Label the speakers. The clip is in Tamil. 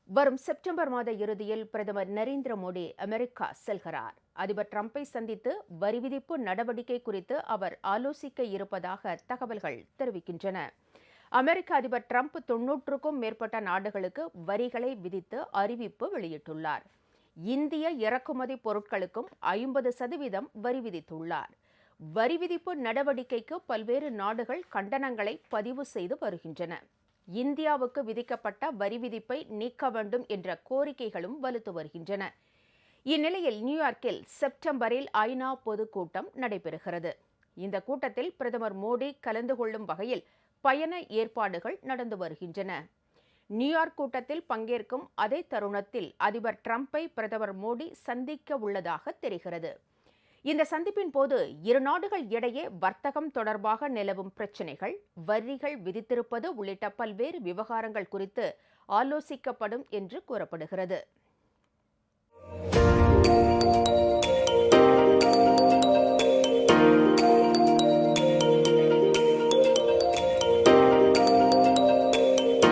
Speaker 1: வரும் செப்டம்பர் மாத இறுதியில் பிரதமர் நரேந்திர மோடி அமெரிக்கா செல்கிறார். அதிபர் டிரம்பை சந்தித்து வரி விதிப்பு நடவடிக்கை குறித்து அவர் ஆலோசிக்க இருப்பதாக தகவல்கள் தெரிவிக்கின்றன. அமெரிக்க அதிபர் டிரம்ப் 90க்கும் மேற்பட்ட நாடுகளுக்கு வரிகளை விதித்து அறிவிப்பு வெளியிட்டுள்ளார். இந்திய இறக்குமதி பொருட்களுக்கும் 50% வரி விதித்துள்ளார். வரி விதிப்பு நடவடிக்கைக்கு பல்வேறு நாடுகள் கண்டனங்களை பதிவு செய்து வருகின்றன. இந்தியாவுக்கு விதிக்கப்பட்ட வரி விதிப்பை நீக்க வேண்டும் என்ற கோரிக்கைகளும் வலுத்து வருகின்றன. இந்நிலையில் நியூயார்க்கில் செப்டம்பரில் ஐநா பொதுக்கூட்டம் நடைபெறுகிறது. இந்த கூட்டத்தில் பிரதமர் மோடி கலந்து கொள்ளும் வகையில் பயண ஏற்பாடுகள் நடந்து வருகின்றன. நியூயார்க் கூட்டத்தில் பங்கேற்கும் அதே தருணத்தில் அதிபர் டிரம்பை பிரதமர் மோடி சந்திக்க உள்ளதாக தெரிகிறது. இந்த சந்திப்பின் போது இரு நாடுகள் இடையே வர்த்தகம் தொடர்பாக நிலவும் பிரச்சினைகள், வரிகள் விதித்திருப்பது உள்ளிட்ட பல்வேறு விவகாரங்கள் குறித்து ஆலோசிக்கப்படும் என்று கூறப்படுகிறது.